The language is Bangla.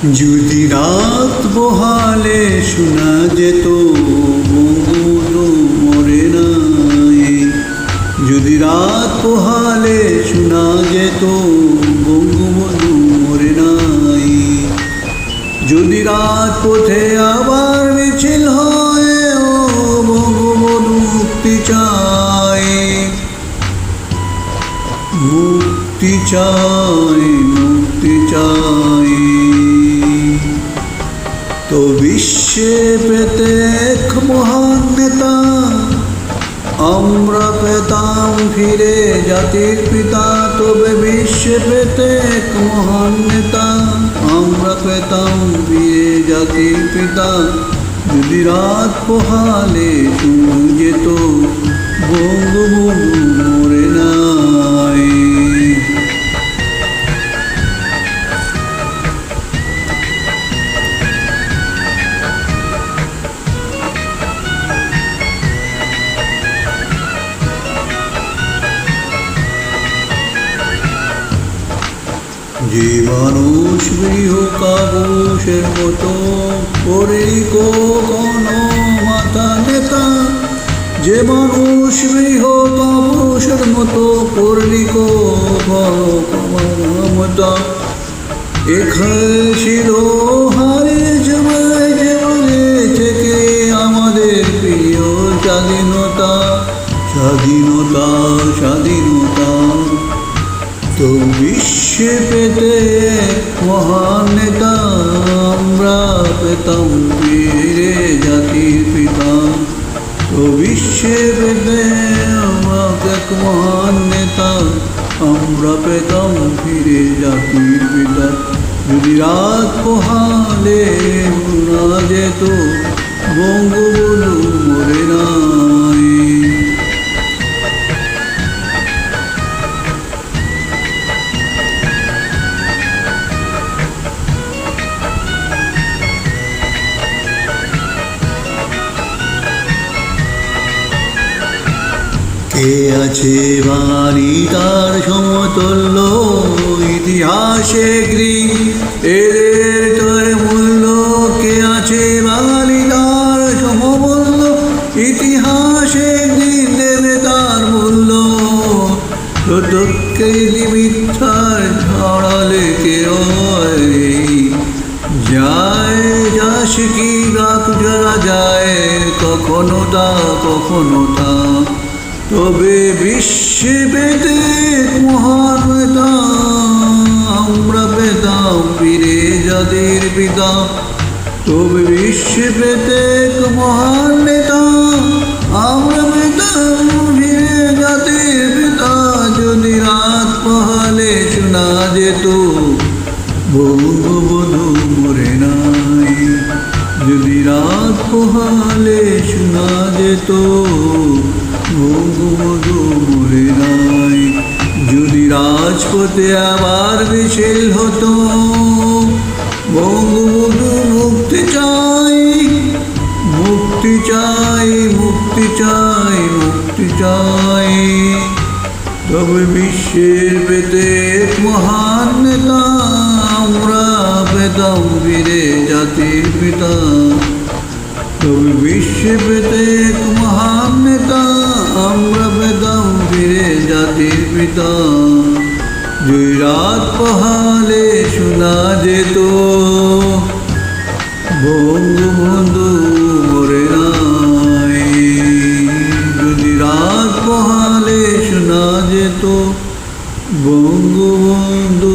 যদি রাত পোহালে শোনা যেত বঙ্গবন্ধু মরে নাই। যদি রাত পোহালে শোনা যেত বঙ্গবন্ধু মরে নাই। যদি রাত পথে আবার মিছিল হয় ও বঙ্গবন্ধু মুক্তি চাই, মুক্তি চাই, মুক্তি চাই। তো বিশ্বে পেতে এক মহান নেতা, আমরা পেতাম ফিরে জাতির পিতা। তবে বিশ্বে পেতে এক মহান নেতা, আমরা পেতাম ফিরে জাতির পিতা। যদি রাত পোহালে শোনা যেত বঙ্গবন্ধু মরে নাই। যে মানুষ গৃহকাবুসের মতো করে কোনো মাথা নেতা, যে মানুষ গৃহকাবুসের মতো করলি ক্ষমতা, এখানে ছিল হারে জমায় জীবনে থেকে আমাদের প্রিয় স্বাধীনতা, স্বাধীনতা, স্বাধীনতা। তো বিশ্বে পেতে মহান নেতা, আমরা পেতাম ফিরে জাতির পিতা। তো বিশ্বে পেতে এক মহান নেতা, আমরা পেতাম ফিরে জাতির পিতা। যদি রাত পোহালে শোনা যেত বঙ্গবন্ধু মরে নাই। কে আছে বাঙালি তার সমতুল্য, ইতিহাসে এদের তয় মূল্য। কে আছে বাঙালি তার সমমূল্য, ইতিহাসে দেবে তার মূল্য। প্রত্যেককে মিথ্যার ছড়ালে কেউ যায়, যাস কি গাক যারা যায় কখনো তা, কখনো তা। তবে বিশ্বে পেতে মহান নেতা, আমরা পেতাম ফিরে জাতির পিতা। তবে বিশ্বে পেতে মহান নেতা, আমরা পেতাম ফিরে জাতির পিতা। যদি রাত পোহালে শোনা যেত বঙ্গবন্ধু মরে নাই। যদি রাত পোহালে শোনা যেত বঙ্গবন্ধু মরে নাই। যদি রাজপথে আবার মিছিল হতো বঙ্গবন্ধু মুক্তি চাই, মুক্তি চাই, মুক্তি চাই, মুক্তি চাই। তবে বিশ্বের পেতে এক মহান নেতা, আমরা পেতাম ফিরে জাতির পিতা। তবে বিশ্বে পেতে এক মহান নেতা, আমরা পেতাম ফিরে জাতির পিতা। যদি রাত পোহালে শোনা যেত বঙ্গবন্ধু মরে নাই। যদি রাত পোহালে শোনা যেত বঙ্গবন্ধু